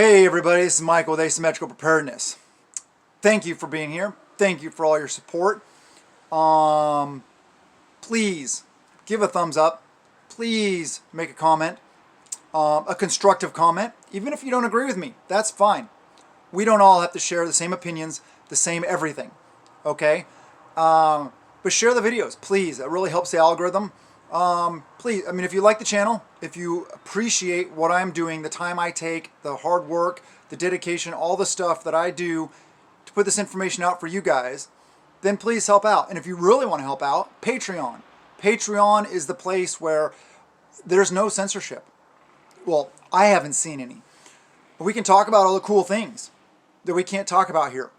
Hey everybody, this is Michael with Asymmetrical Preparedness. Thank you for being here. Thank you for all your support. Please give a thumbs up. Please make a comment, a constructive comment. Even if you don't agree with me, that's fine. We don't all have to share the same opinions, the same everything, okay? But share the videos, please. That really helps the algorithm. Please, if you like the channel, if you appreciate what I'm doing, the time I take, the hard work, the dedication, all the stuff that I do to put this information out for you guys, then please help out. And if you really want to help out, Patreon. Patreon is the place where there's no censorship. Well, I haven't seen any. But we can talk about all the cool things that we can't talk about here.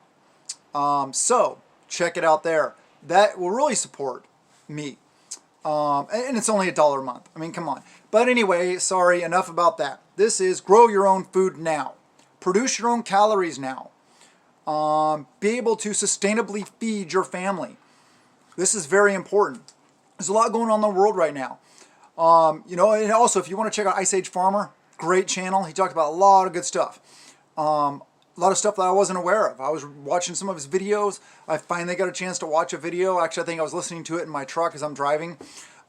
So check it out there. That will really support me. And it's only $1 a month. I mean, come on. But anyway, sorry, enough about that. This is grow your own food now. Produce your own calories now. Be able to sustainably feed your family. This is very important. There's a lot going on in the world right now. And also if you want to check out Ice Age Farmer, great channel. He talked about a lot of good stuff. A lot of stuff that I wasn't aware of. I was watching some of his videos. I finally got a chance to watch a video. Actually, I think I was listening to it in my truck as I'm driving.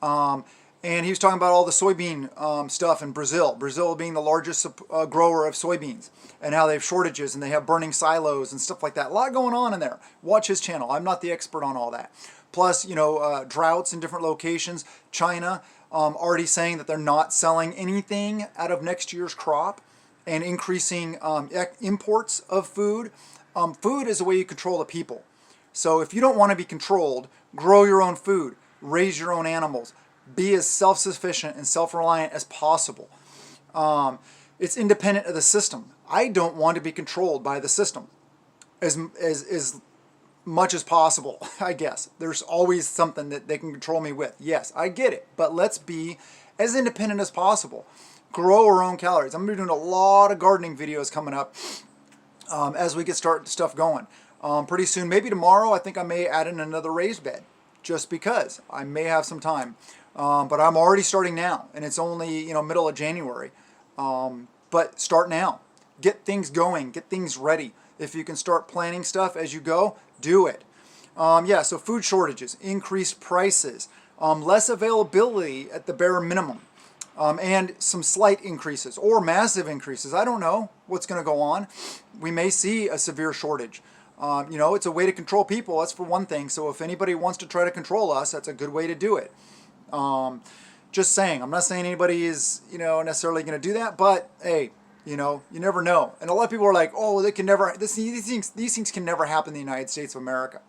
And he was talking about all the soybean stuff in Brazil. Brazil being the largest grower of soybeans, and how they have shortages and they have burning silos and stuff like that. A lot going on in there. Watch his channel. I'm not the expert on all that. Plus, droughts in different locations. China already saying that they're not selling anything out of next year's crop, and increasing imports of food. Food is a way you control the people. So if you don't want to be controlled, grow your own food, raise your own animals, be as self-sufficient and self-reliant as possible. It's independent of the system. I don't want to be controlled by the system as much as possible, I guess. There's always something that they can control me with. Yes, I get it, but let's be as independent as possible. Grow our own calories. I'm going to be doing a lot of gardening videos coming up as we get stuff going. Pretty soon, maybe tomorrow, I think I may add in another raised bed, just because I may have some time. But I'm already starting now, and it's only middle of January. But start now. Get things going. Get things ready. If you can start planning stuff as you go, do it. So food shortages, increased prices, less availability at the bare minimum. And some slight increases or massive increases. I don't know what's going to go on. We may see a severe shortage. It's a way to control people. That's for one thing. So if anybody wants to try to control us, that's a good way to do it. Just saying. I'm not saying anybody is, necessarily going to do that. But hey, you never know. And a lot of people are like, oh, they can never. These things can never happen in the United States of America.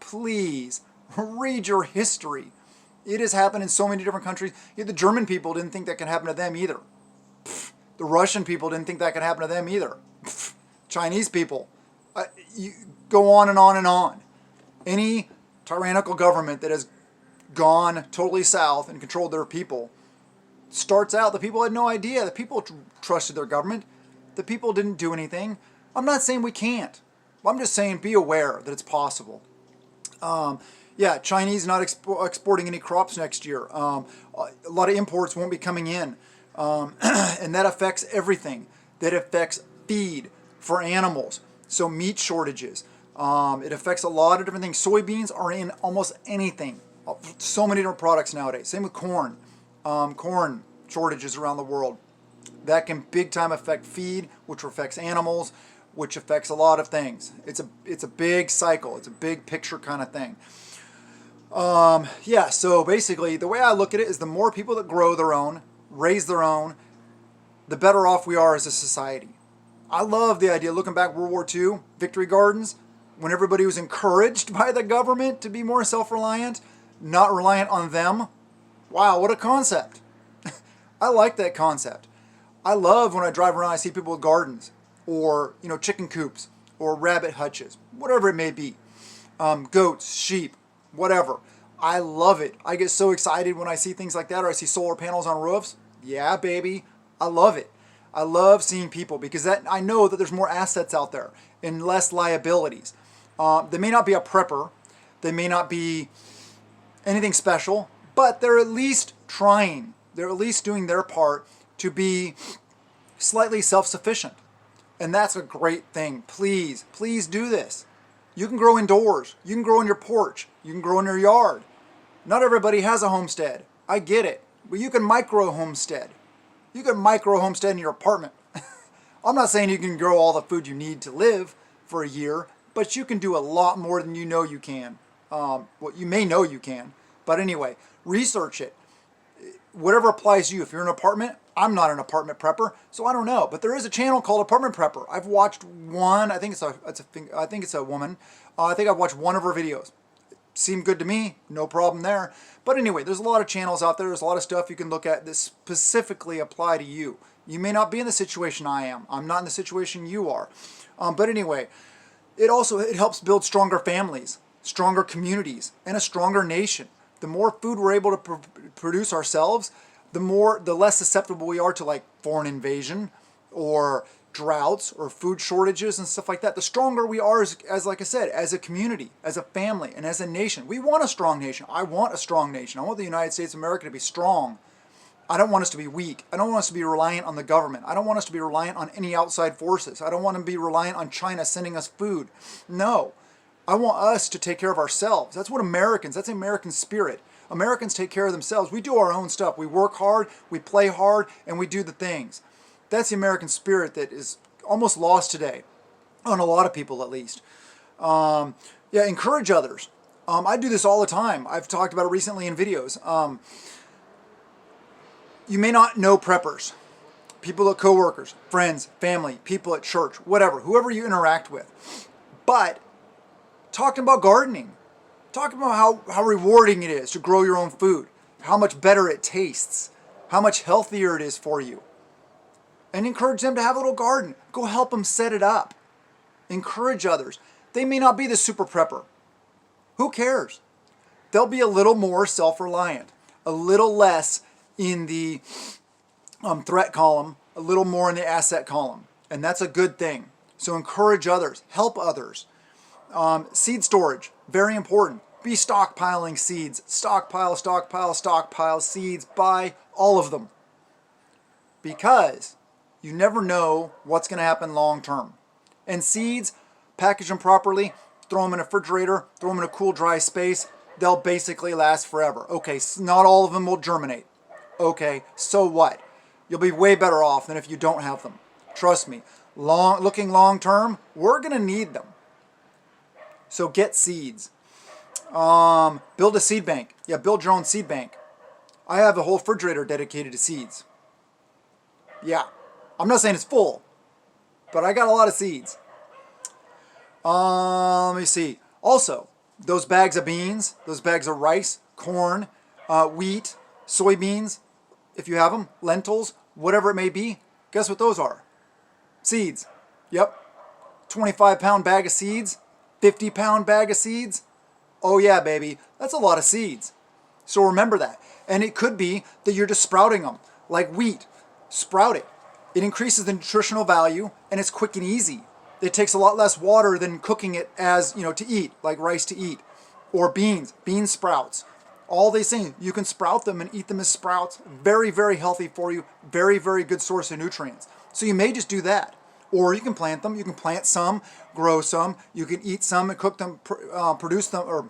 Please read your history. It has happened in so many different countries. The German people didn't think that could happen to them either. The Russian people didn't think that could happen to them either. Chinese people. You go on and on and on. Any tyrannical government that has gone totally south and controlled their people starts out, the people had no idea. The people trusted their government. The people didn't do anything. I'm not saying we can't. I'm just saying be aware that it's possible. Chinese not exporting any crops next year. A lot of imports won't be coming in. And that affects everything. That affects feed for animals. So meat shortages. It affects a lot of different things. Soybeans are in almost anything. So many different products nowadays. Same with corn. Corn shortages around the world. That can big time affect feed, which affects animals, which affects a lot of things. It's a big cycle. It's a big picture kind of thing. So basically the way I look at it is the more people that grow their own, raise their own, the better off we are as a society. I love the idea, looking back World War II, victory gardens, when everybody was encouraged by the government to be more self-reliant, not reliant on them. Wow, what a concept. I like that concept. I love when I drive around, I see people with gardens, or, chicken coops, or rabbit hutches, whatever it may be. Goats, sheep, whatever. I love it. I get so excited when I see things like that, or I see solar panels on roofs. Yeah, baby. I love it. I love seeing people, because I know that there's more assets out there and less liabilities. They may not be a prepper. They may not be anything special, but they're at least trying. They're at least doing their part to be slightly self-sufficient. And that's a great thing. Please, please do this. You can grow indoors. You can grow on your porch. You can grow in your yard. Not everybody has a homestead. I get it. But you can micro homestead. You can micro homestead in your apartment. I'm not saying you can grow all the food you need to live for a year, but you can do a lot more than you know you can. Well, you may know you can. But anyway, research it. Whatever applies to you. If you're in an apartment, I'm not an apartment prepper, so I don't know. But there is a channel called Apartment Prepper. I've watched one. I think it's a woman. I think I've watched one of her videos. Seemed good to me. No problem there. But anyway, there's a lot of channels out there. There's a lot of stuff you can look at that specifically apply to you. You may not be in the situation I am. I'm not in the situation you are. But anyway, it helps build stronger families, stronger communities, and a stronger nation. The more food we're able to produce ourselves, the less susceptible we are to like foreign invasion or droughts or food shortages and stuff like that. The stronger we are as like I said, as a community, as a family, and as a nation. We want a strong nation. I want a strong nation. I want the United States of America to be strong. I don't want us to be weak. I don't want us to be reliant on the government. I don't want us to be reliant on any outside forces. I don't want to be reliant on China sending us food. No. I want us to take care of ourselves. That's what that's American spirit. Americans take care of themselves. We do our own stuff. We work hard, we play hard, and we do the things. That's the American spirit that is almost lost today, on a lot of people at least. Encourage others. I do this all the time. I've talked about it recently in videos. You may not know preppers, people at coworkers, friends, family, people at church, whatever, whoever you interact with. But talking about gardening, talking about how rewarding it is to grow your own food, how much better it tastes, how much healthier it is for you. And encourage them to have a little garden. Go help them set it up. Encourage others. They may not be the super prepper. Who cares? They'll be a little more self-reliant, a little less in the threat column, a little more in the asset column. And that's a good thing. So encourage others. Help others. Seed storage, very important. Be stockpiling seeds. Stockpile seeds. Buy all of them. Because you never know what's going to happen long term. And seeds, package them properly, throw them in a refrigerator, throw them in a cool, dry space. They'll basically last forever. Okay, not all of them will germinate. Okay, so what? You'll be way better off than if you don't have them. Trust me. Looking long term, we're going to need them. So get seeds. Build a seed bank. Yeah, build your own seed bank. I have a whole refrigerator dedicated to seeds. Yeah. I'm not saying it's full, but I got a lot of seeds. Let me see. Also, those bags of beans, those bags of rice, corn, wheat, soybeans, if you have them, lentils, whatever it may be, guess what those are? Seeds. Yep. 25-pound bag of seeds, 50-pound bag of seeds. Oh yeah, baby. That's a lot of seeds. So remember that. And it could be that you're just sprouting them, like wheat. Sprout it. It increases the nutritional value, and it's quick and easy. It takes a lot less water than cooking it as, to eat, like rice to eat. Or bean sprouts. All these things, you can sprout them and eat them as sprouts. Very, very healthy for you. Very, very good source of nutrients. So you may just do that. Or you can plant them. You can plant some, grow some. You can eat some and cook them, produce them, or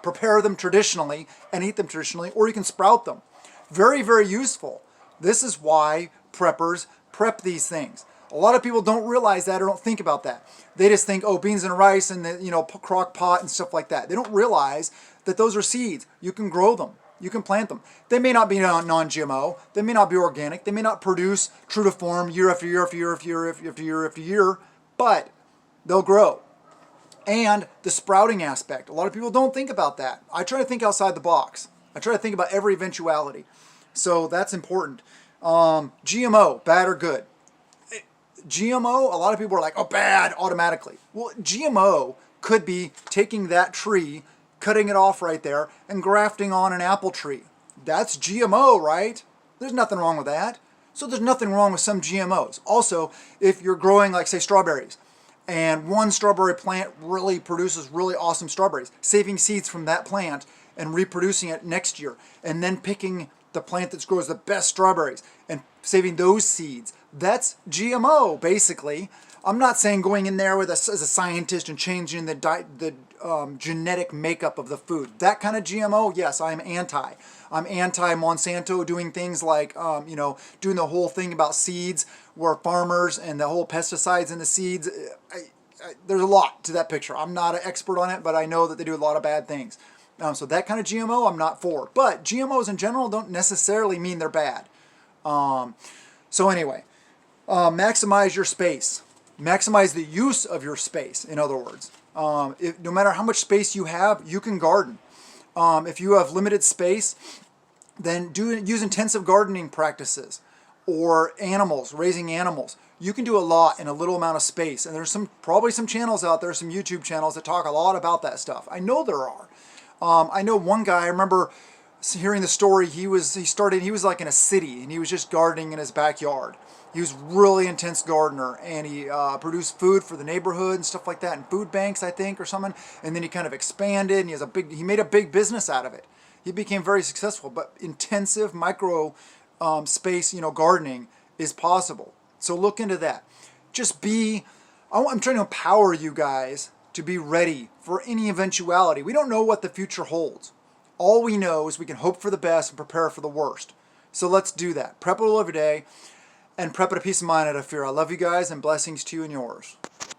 prepare them traditionally and eat them traditionally. Or you can sprout them. Very, very useful. This is why preppers prep these things. A lot of people don't realize that or don't think about that. They just think, oh, beans and rice and the crock pot and stuff like that. They don't realize that those are seeds. You can grow them. You can plant them. They may not be non-GMO. They may not be organic. They may not produce true to form year after year after year after year after year after year, but they'll grow. And the sprouting aspect. A lot of people don't think about that. I try to think outside the box. I try to think about every eventuality. So that's important. GMO, bad or good? GMO, a lot of people are like, oh, bad, automatically. Well, GMO could be taking that tree, cutting it off right there, and grafting on an apple tree. That's GMO, right? There's nothing wrong with that. So there's nothing wrong with some GMOs. Also, if you're growing, like, say, strawberries, and one strawberry plant really produces really awesome strawberries, saving seeds from that plant and reproducing it next year, and then picking the plant that grows the best strawberries and saving those seeds, That's GMO, basically. I'm not saying going in there with as a scientist and changing the genetic makeup of the food. That kind of GMO, yes, I'm anti. I'm anti Monsanto doing things like, doing the whole thing about seeds where farmers and the whole pesticides in the seeds. There's a lot to that picture. I'm not an expert on it, but I know that they do a lot of bad things. So that kind of GMO I'm not for. But GMOs in general don't necessarily mean they're bad. So anyway, maximize your space. Maximize the use of your space, in other words. No matter how much space you have, you can garden. If you have limited space, then use intensive gardening practices or raising animals. You can do a lot in a little amount of space. And there's probably some channels out there, some YouTube channels that talk a lot about that stuff. I know there are. I know one guy, I remember hearing the story, he was like in a city and he was just gardening in his backyard. He was really intense gardener, and he produced food for the neighborhood and stuff like that, and food banks, I think, or something. And then he kind of expanded, and he made a big business out of it. He became very successful. But intensive micro space, gardening is possible. So look into that. I'm trying to empower you guys to be ready for any eventuality. We don't know what the future holds. All we know is we can hope for the best and prepare for the worst. So let's do that. Prep a little every day. And prep at a peace of mind out of fear. I love you guys, and blessings to you and yours.